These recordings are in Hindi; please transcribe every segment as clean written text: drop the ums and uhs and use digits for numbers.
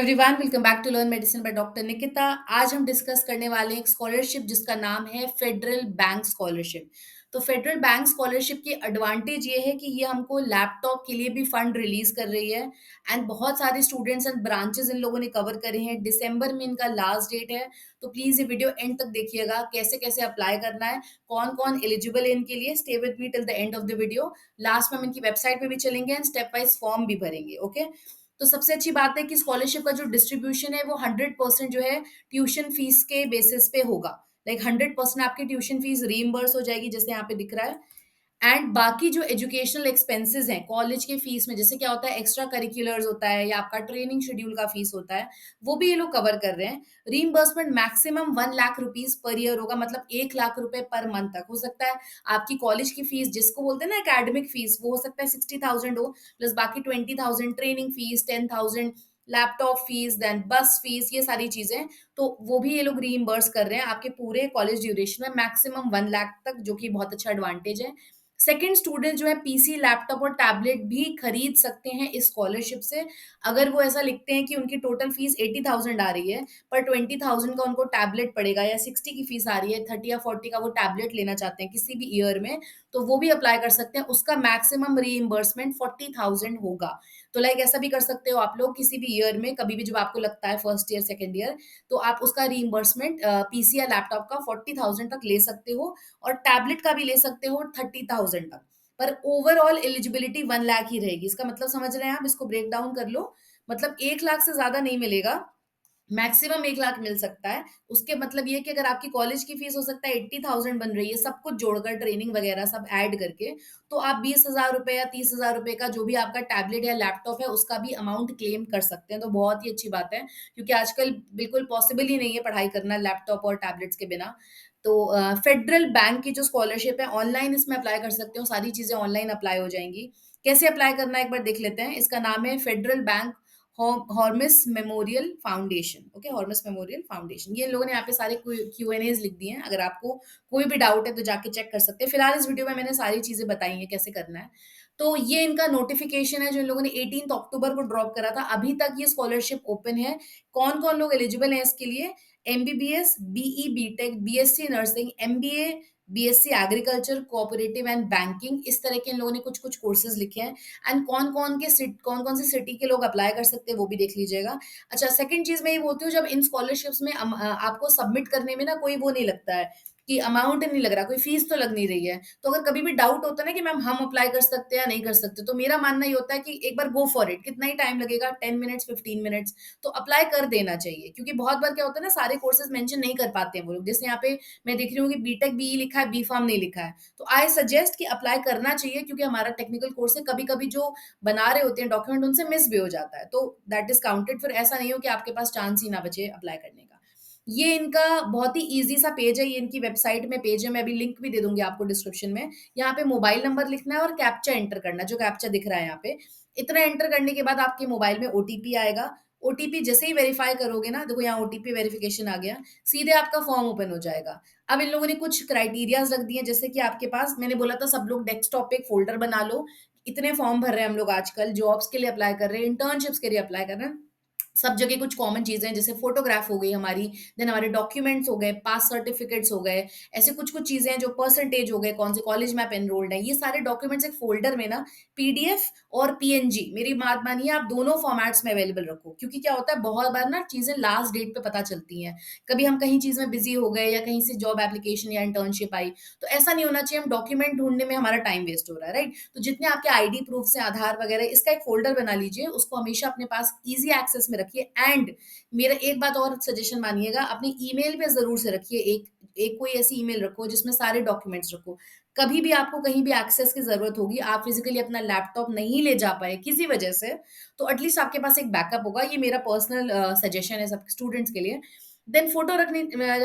Everyone welcome back to learn medicine by doctor Nikita. आज हम डिस्कस करने वाले हैं एक स्कॉलरशिप जिसका नाम है फेडरल बैंक स्कॉलरशिप। तो फेडरल बैंक स्कॉलरशिप की एडवांटेज ये है कि ये हमको लैपटॉप के लिए भी फंड रिलीज कर रही है। एंड बहुत सारे स्टूडेंट्स एंड ब्रांचेस इन लोगों ने कवर करे हैं। दिसंबर में इनका लास्ट डेट है। तो प्लीज ये वीडियो एंड तक देखिएगा, कैसे कैसे अप्लाई करना है, कौन कौन एलिजिबल है इनके लिए। Stay with me till the end of the video. Last में हम इनकी वेबसाइट पे भी चलेंगे एंड स्टेप वाइज फॉर्म भी भरेंगे। ओके, तो सबसे अच्छी बात है कि स्कॉलरशिप का जो डिस्ट्रीब्यूशन है वो 100% जो है ट्यूशन फीस के बेसिस पे होगा। लाइक 100% आपकी ट्यूशन फीस रीइम्बर्स हो जाएगी, जैसे यहाँ पे दिख रहा है। एंड बाकी जो एजुकेशनल एक्सपेंसेस हैं कॉलेज के फीस में, जैसे क्या होता है एक्स्ट्रा करिकुलर्स होता है या आपका ट्रेनिंग शेड्यूल का फीस होता है, वो भी ये लोग कवर कर रहे हैं। Reimbursement maximum 1 lakh rupees per year होगा, मतलब 1 लाख रुपए पर मंथ तक हो सकता है। आपकी कॉलेज की फीस जिसको बोलते हैं ना एकेडमिक फीस, वो हो सकता है 60,000 हो, प्लस बाकी 20,000 training fees, 10,000 laptop fees, then bus fees, ये सारी चीजें। तो वो भी ये लोग रीइंबर्स कर रहे हैं आपके पूरे कॉलेज ड्यूरेशन में मैक्सिमम 1 लाख तक, जो कि बहुत अच्छा एडवांटेज है। सेकंड, स्टूडेंट जो है पीसी, लैपटॉप और टैबलेट भी खरीद सकते हैं इस स्कॉलरशिप से। अगर वो ऐसा लिखते हैं कि उनकी टोटल फीस 80,000 आ रही है, पर 20,000 का उनको टैबलेट पड़ेगा, या 60 की फीस आ रही है, 30 या 40 का वो टैबलेट लेना चाहते हैं किसी भी ईयर में, तो वो भी अप्लाई कर सकते हैं। उसका मैक्सिमम रीइम्बर्समेंट 40,000 होगा। तो लाइक ऐसा भी कर सकते हो आप लोग, किसी भी ईयर में कभी भी जब आपको लगता है फर्स्ट ईयर सेकेंड ईयर, तो आप उसका रीइम्बर्समेंट पीसी या लैपटॉप का 40,000 तक ले सकते हो, और टैबलेट का भी ले सकते हो 30,000 तक। पर ओवरऑल एलिजिबिलिटी 1 लाख ही रहेगी। इसका मतलब समझ रहे हैं आप? इसको ब्रेक डाउन कर लो। मतलब 1 लाख से ज्यादा नहीं मिलेगा, मैक्सिमम 1 लाख मिल सकता है। उसके मतलब ये कि अगर आपकी कॉलेज की फीस हो सकता है 80,000 बन रही है, सब कुछ जोड़कर ट्रेनिंग वगैरह सब ऐड करके, तो आप 20,000 रुपए या 30,000 रुपए का जो भी आपका टैबलेट या लैपटॉप है उसका भी अमाउंट क्लेम कर सकते हैं। तो बहुत ही अच्छी बात है, क्योंकि आजकल बिल्कुल पॉसिबल ही नहीं है पढ़ाई करना लैपटॉप और टैबलेट्स के बिना। तो फेडरल बैंक की जो स्कॉलरशिप है, ऑनलाइन इसमें अप्लाई कर सकते हो, सारी चीजें ऑनलाइन अप्लाई हो जाएंगी। कैसे अप्लाई करना है एक बार देख लेते हैं। इसका नाम है फेडरल बैंक हॉर्मिस मेमोरियल फाउंडेशन। ओके, हॉर्मिस मेमोरियल फाउंडेशन, ये इन लोगों ने यहाँ पे सारे क्यूएनएज लिख दिए हैं। अगर आपको कोई भी डाउट है तो जाके चेक कर सकते हैं। फिलहाल इस वीडियो में मैंने सारी चीजें बताई हैं कैसे करना है। तो ये इनका नोटिफिकेशन है जो इन लोगों ने 18 अक्टूबर को ड्रॉप करा था। अभी तक ये स्कॉलरशिप ओपन है। कौन कौन लोग एलिजिबल हैं इसके लिए? MBBS, BE, BTech, BSc nursing, MBA, BSc agriculture, cooperative and banking, इस तरह के इन लोगों ने कुछ कुछ कोर्सेज लिखे हैं। एंड कौन कौन सी सिटी के लोग अप्लाई कर सकते हैं वो भी देख लीजिएगा। अच्छा, सेकंड चीज मैं ये बोलती हूँ, जब इन स्कॉलरशिप्स में आपको सबमिट करने में ना कोई वो नहीं लगता है कि अमाउंट नहीं लग रहा, कोई फीस तो लग नहीं रही है। तो अगर कभी भी डाउट होता है ना कि मैम हम अप्लाई कर सकते हैं या नहीं कर सकते, तो मेरा मानना ये होता है कि एक बार गो फॉर इट। कितना ही टाइम लगेगा, 10 मिनट्स, 15 मिनट्स, तो अप्लाई कर देना चाहिए। क्योंकि बहुत बार क्या होता है ना, सारे कोर्सेज मेंशन नहीं कर पाते हैं वो लोग। जैसे यहाँ पे मैं देख रही हूँ कि बीटेक बीई लिखा है, बी फार्म नहीं लिखा है। तो आई सजेस्ट कि अप्लाई करना चाहिए, क्योंकि हमारा टेक्निकल कोर्स है, कभी कभी जो बना रहे होते हैं डॉक्यूमेंट उनसे मिस भी हो जाता है, तो दैट इज काउंटेड। फिर ऐसा नहीं हो कि आपके पास चांस ही ना बचे अप्लाई करने का। ये इनका बहुत ही इजी सा पेज है, ये इनकी वेबसाइट में पेज है, मैं अभी लिंक भी दे दूंगी आपको डिस्क्रिप्शन में। यहाँ पे मोबाइल नंबर लिखना है और कैप्चा एंटर करना है, जो कैप्चा दिख रहा है यहाँ पे। इतना एंटर करने के बाद आपके मोबाइल में ओटीपी आएगा। ओटीपी जैसे ही वेरीफाई करोगे ना, देखो यहाँ ओटीपी वेरिफिकेशन आ गया, सीधे आपका फॉर्म ओपन हो जाएगा। अब इन लोगों ने कुछ क्राइटेरियाज रख दिए, जैसे कि आपके पास, मैंने बोला था सब लोग डेस्कटॉप पे एक फोल्डर बना लो। इतने फॉर्म भर रहे हैं हम लोग आजकल, जॉब्स के लिए अप्लाई कर रहे हैं, इंटर्नशिप्स के लिए अप्लाई कर रहे हैं, सब जगह कुछ कॉमन चीजें हैं, जैसे फोटोग्राफ हो गई हमारी, देन हमारे डॉक्यूमेंट्स हो गए, पास सर्टिफिकेट्स हो गए, ऐसे कुछ कुछ चीजें हैं, जो परसेंटेज हो गए, कौन से कॉलेज में आप एनरोल्ड है, ये सारे डॉक्यूमेंट्स एक फोल्डर में ना पीडीएफ और पीएनजी, मेरी बात मानिए आप दोनों फॉर्मेट्स में अवेलेबल रखो। क्योंकि क्या होता है, बहुत बार ना चीजें लास्ट डेट पे पता चलती हैं, कभी हम कहीं चीज में बिजी हो गए या कहीं से जॉब एप्लीकेशन या इंटर्नशिप आई, तो ऐसा नहीं होना चाहिए हम डॉक्यूमेंट ढूंढने में हमारा टाइम वेस्ट हो रहा है, राइट? तो जितने आपके आईडी प्रूफ से, आधार वगैरह, इसका एक फोल्डर बना लीजिए, उसको हमेशा अपने पास इजी एक्सेस में रखिए। एंड मेरा एक बात और सजेशन मानिएगा, अपनी ईमेल पे जरूर से रखिए, एक एक कोई ऐसी ईमेल रखो जिसमें सारे डॉक्यूमेंट्स रखो। कभी भी आपको कहीं भी एक्सेस की जरूरत होगी, आप फिजिकली अपना लैपटॉप नहीं ले जा पाए किसी वजह से, तो एटलीस्ट आपके पास एक बैकअप होगा। ये मेरा पर्सनल सजेशन है सब स्टूडेंट्स के लिए। देन फोटो रखनी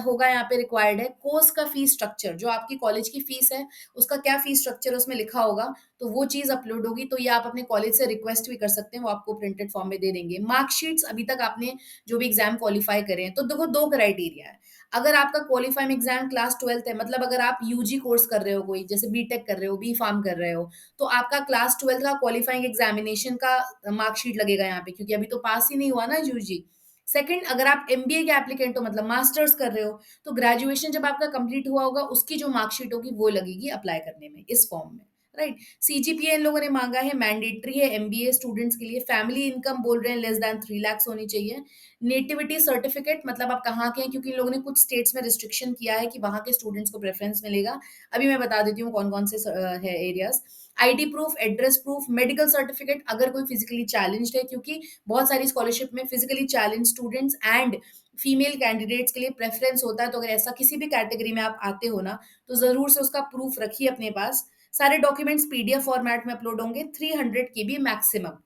होगा यहाँ पे रिक्वायर्ड है। कोर्स का फीस स्ट्रक्चर, जो आपकी कॉलेज की फीस है, उसका क्या फीस स्ट्रक्चर उसमें लिखा होगा, तो वो चीज़ अपलोड होगी। तो ये आप अपने कॉलेज से रिक्वेस्ट भी कर सकते हैं, वो आपको प्रिंटेड फॉर्म में दे देंगे। मार्कशीट्स अभी तक आपने जो भी एग्ज़ाम क्वालीफाई करे हैं, तो देखो 2 क्राइटेरिया है। अगर आपका क्वालीफाइंग एग्ज़ाम क्लास 12th है, मतलब अगर आप यूजी कोर्स कर रहे हो कोई, जैसे बीटेक कर रहे हो, बी-फार्म कर रहे हो, तो आपका क्लास 12th का क्वालीफाइंग एग्ज़ामिनेशन का मार्कशीट लगेगा यहाँ पे, क्योंकि अभी तो पास ही नहीं हुआ ना यूजी। सेकंड, अगर आप एमबीए के एप्लीकेंट हो, मतलब मास्टर्स कर रहे हो, तो ग्रेजुएशन जब आपका कंप्लीट हुआ होगा, उसकी जो मार्कशीट होगी वो लगेगी अप्लाई करने में, इस फॉर्म में, राइट। सीजीपीए इन लोगों ने मांगा है, मैंडेटरी है एमबीए स्टूडेंट्स के लिए। फैमिली इनकम बोल रहे हैं लेस देन 3 लाख होनी चाहिए। नेटिविटी सर्टिफिकेट, मतलब आप कहाँ के हैं, क्योंकि इन लोगों ने कुछ स्टेट्स में रिस्ट्रिक्शन किया है कि वहां के स्टूडेंट्स को प्रेफरेंस मिलेगा। अभी मैं बता देती हूँ कौन कौन से है areas. ID proof, address proof, medical certificate अगर कोई फिजिकली चैलेंज्ड है, क्योंकि बहुत सारी स्कॉलरशिप में physically challenge students and female candidates के लिए प्रेफरेंस होता है। तो अगर ऐसा किसी भी कैटेगरी में आप आते हो ना, तो ज़रूर से उसका प्रूफ रखिए अपने पास। सारे डॉक्यूमेंट्स पीडीएफ फॉर्मेट में अपलोड होंगे, 300 केबी मैक्सिमम।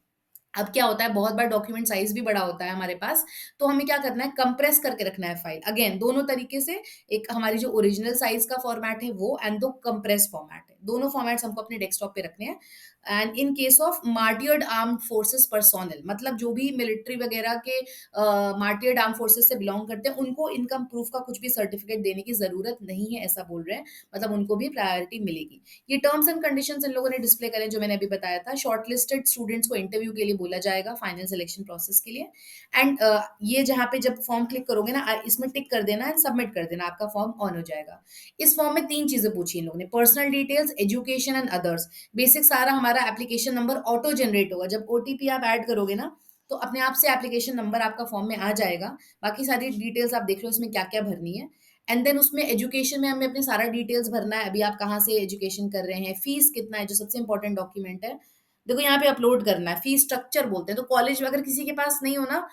अब क्या होता है, बहुत बार डॉक्यूमेंट साइज भी बड़ा होता है हमारे पास, तो हमें क्या करना है, कंप्रेस करके रखना है फाइल। अगेन दोनों तरीके से, एक हमारी जो ओरिजिनल साइज का फॉर्मेट है वो, एंड दो कंप्रेस फॉर्मेट है, दोनों फॉर्मेट्स हमको अपने डेस्कटॉप पे रखने हैं। And in case of मार्टियर्ड arm forces personnel, मतलब जो भी मिलिट्री वगैरह के मार्टियर्ड आर्म फोर्सेस से बिलोंग करते हैं, उनको इनकम प्रूफ का कुछ भी सर्टिफिकेट देने की जरूरत नहीं है, ऐसा बोल रहे हैं। मतलब उनको भी प्रायोरिटी मिलेगी। ये टर्म्स एंड कंडीशंस इन लोगों ने डिस्प्ले करें, जो मैंने अभी बताया था। शॉर्टलिस्टेड स्टूडेंट्स को इंटरव्यू के लिए बोला जाएगा, फाइनल सिलेक्शन प्रोसेस के लिए। एंड ये जहाँ पे जब फॉर्म क्लिक करोगे ना, इसमें टिक कर देना एंड सबमिट कर देना, आपका फॉर्म ऑन हो जाएगा। इस फॉर्म में 3 चीजें पूछी इन लोगों ने, personal details, education and others. Basic सारा हमारा एप्लीकेशन नंबर ऑटो जनरेट होगा, जब ओटीपी आप ऐड करोगे ना, तो अपने आप से एप्लीकेशन नंबर आपका फॉर्म में आ जाएगा। बाकी सारी डिटेल्स आप देख लो उसमें क्या क्या भरनी है। एंड देन उसमें एजुकेशन में हमें अपने सारा डिटेल्स भरना है, अभी आप कहाँ से एजुकेशन कर रहे हैं, फीस कितना है, जो सबसे इंपॉर्टेंट डॉक्यूमेंट है, देखो यहाँ पे अपलोड करना है। फीस स्ट्रक्चर बोलते हैं, तो कॉलेज में अगर किसी के पास नहीं हो ना,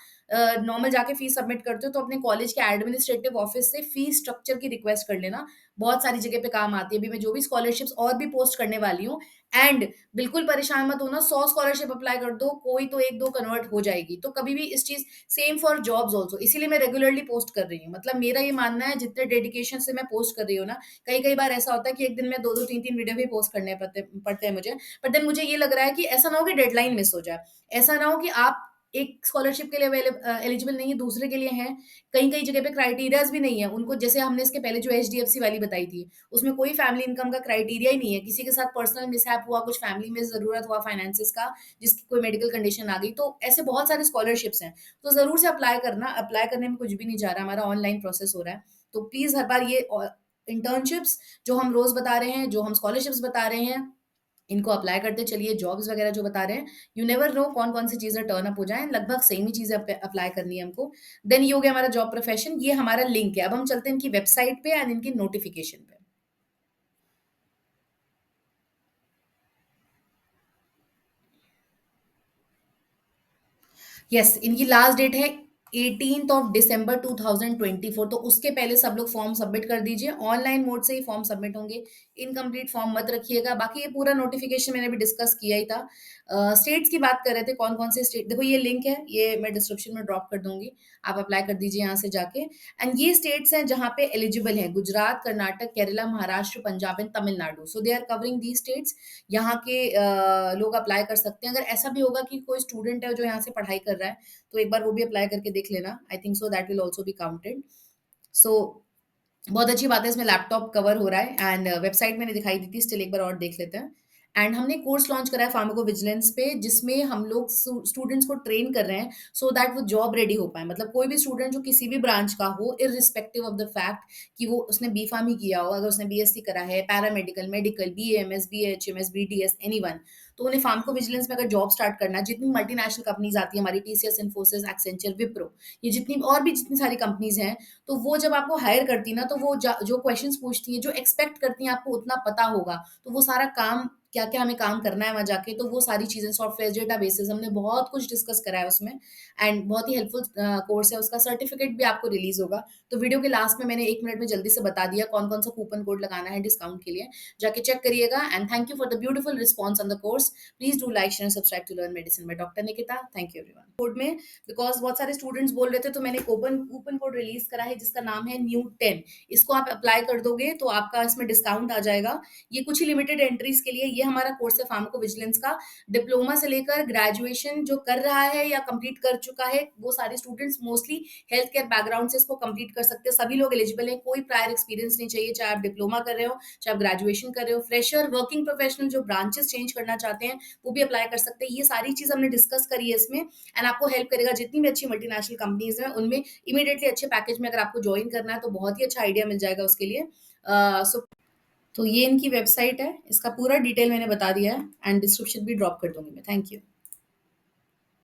नॉर्मल जाके फीस सबमिट करते हो, तो अपने कॉलेज के एडमिनिस्ट्रेटिव ऑफिस से फीस स्ट्रक्चर की रिक्वेस्ट कर लेना। बहुत सारी जगह पे काम आती है। अभी मैं जो भी स्कॉलरशिप्स और भी पोस्ट करने वाली हूँ, एंड बिल्कुल परेशान मत होना, 100 स्कॉलरशिप अप्लाई कर दो, कोई तो एक दो कन्वर्ट हो जाएगी। तो कभी भी इस चीज, सेम फॉर जॉब्स ऑल्सो, इसीलिए मैं रेगुलरली पोस्ट कर रही हूँ। मतलब मेरा ये मानना है, जितने डेडिकेशन से मैं पोस्ट कर रही हूँ ना, कई कई बार ऐसा होता है कि एक दिन में दो दो तीन तीन वीडियो भी पोस्ट करने पड़ते हैं मुझे। बट देन मुझे ये लग रहा है कि ऐसा ना हो कि डेडलाइन मिस हो जाए। ऐसा ना हो कि आप एक स्कॉलरशिप के लिए एलिजिबल नहीं है, दूसरे के लिए हैं। कई कई जगह पे क्राइटेरियाज भी नहीं है उनको, जैसे हमने इसके पहले जो एचडीएफसी वाली बताई थी, उसमें कोई फैमिली इनकम का क्राइटेरिया ही नहीं है। किसी के साथ पर्सनल मिसहैप हुआ, कुछ फैमिली में जरूरत हुआ फाइनेंसिस का, जिसकी कोई मेडिकल कंडीशन आ गई, तो ऐसे बहुत सारे स्कॉलरशिप्स हैं। तो जरूर से अप्लाई करना, अप्लाई करने में कुछ भी नहीं जा रहा, हमारा ऑनलाइन प्रोसेस हो रहा है। तो प्लीज हर बार ये इंटर्नशिप्स जो हम रोज बता रहे हैं, जो हम स्कॉलरशिप्स बता रहे हैं, इनको अप्लाई करते चलिए। जॉब्स वगैरह जो बता रहे हैं, यू नेवर नो कौन कौन सी चीजें टर्न अप हो जाएं, लगभग सेम ही चीजें अप्लाई करनी है हमको। देन ये हो गया हमारा जॉब प्रोफेशन, ये हमारा लिंक है। अब हम चलते हैं इनकी वेबसाइट पे एंड इनकी नोटिफिकेशन पे। यस, इनकी लास्ट डेट है 18 दिसंबर 2024। तो उसके पहले सब लोग फॉर्म सबमिट कर दीजिए, ऑनलाइन मोड से ही फॉर्म सबमिट होंगे। इनकम्प्लीट फॉर्म मत रखिएगा। बाकी ये पूरा नोटिफिकेशन मैंने भी डिस्कस किया ही था। स्टेट्स की बात कर रहे थे, कौन कौन से स्टेट, देखो ये लिंक है, ये मैं डिस्क्रिप्शन में ड्रॉप कर दूंगी, आप अप्लाई कर दीजिए यहाँ से जाके। एंड ये स्टेट्स हैं जहाँ पे एलिजिबल हैं, Gujarat, Karnataka, Kerala, Maharashtra, Punjab and Tamil Nadu. So they are covering the states. यहाँ के लोग अप्लाई कर सकते हैं। अगर ऐसा भी होगा कि कोई स्टूडेंट है जो यहाँ से पढ़ाई कर रहा है, तो एक बार वो भी अप्लाई करके देख लेना। I think so that will also be counted. So बहुत अच्छी बात है, इसमें लैपटॉप कवर हो रहा है। एंड वेबसाइट मैंने दिखाई दी थी, स्टिल एक बार और देख लेते हैं। एंड हमने कोर्स लॉन्च करा है फार्माको विजिलेंस पे, जिसमें हम लोग स्टूडेंट्स को ट्रेन कर रहे हैं, सो दैट वो जॉब रेडी हो पाए। मतलब कोई भी स्टूडेंट जो किसी भी ब्रांच का हो, इरिस्पेक्टिव ऑफ द फैक्ट कि वो उसने बी फार्म ही किया हो, अगर उसने बीएससी करा है, paramedical, medical, BMS, BHMS, BDS, anyone, तो उन्हें फार्माको विजिलेंस में अगर जॉब स्टार्ट करना है, जितनी मल्टीनेशनल कंपनीज आती है हमारी, टीसीएस, इन्फोसिस, एक्सेंचर, विप्रो, ये जितनी और भी जितनी सारी कंपनीज हैं, तो वो जब आपको हायर करती है ना, तो वो जो क्वेश्चंस पूछती है, जो एक्सपेक्ट करती हैं आपको उतना पता होगा, तो वो सारा काम क्या-क्या हमें काम करना है वहाँ जाके, तो वो सारी चीज़ें सॉफ्टवेयर डेटाबेसेस हमने बहुत कुछ डिस्कस करा है उसमें एंड बहुत ही हेल्पफुल कोर्स है, उसका सर्टिफिकेट भी आपको रिलीज़ होगा। तो वीडियो के लास्ट में मैंने 1 मिनट में जल्दी से बता दिया कौन-कौन सा कूपन कोड लगाना है डिस्काउंट के लिए। जाके चेक करिएगा and thank you for the beautiful response on the course. Please do like, share and subscribe to learn medicine by doctor Nikita. Thank you everyone. Code में बिकॉज़ बहुत सारे स्टूडेंट्स बोल रहे थे तो मैंने कूपन कूपन कोड रिलीज़ करा है जिसका नाम है न्यू 10। इसको आप अप्लाई कर दोगे तो आपका इसमें डिस्काउंट आ जाएगा। ये कुछ ही लिमिटेड एंट्रीज़ के लिए ये हमारा कोर्स है फार्माकोविजिलेंस का। डिप्लोमा से लेकर ग्रेजुएशन जो कर रहा है या कंप्लीट कर चुका है, वो सारे students mostly health care background से इसको कंप्लीट कर सकते हैं। सभी लोग एलिजिबल हैं, कोई प्रायर एक्सपीरियंस नहीं चाहिए, चाहे आप डिप्लोमा कर रहे हो, चाहे आप ग्रेजुएशन कर रहे हो, फ्रेशर, वर्किंग प्रोफेशनल जो ब्रांचेस चेंज करना चाहते हैं, वो भी अप्लाई कर सकते हैं। ये सारी चीज़ हमने डिस्कस करी है इसमें एंड आपको हेल्प करेगा। जितनी भी अच्छी मल्टीनेशनल कंपनीज़ हैं, उनमें इमीडिएटली अच्छे पैकेज में अगर आपको जॉइन करना है, तो बहुत ही अच्छा आइडिया मिल जाएगा उसके लिए। सो तो ये इनकी वेबसाइट है, इसका पूरा डिटेल मैंने बता दिया है एंड डिस्क्रिप्शन भी ड्रॉप कर दूँगी मैं। Thank you.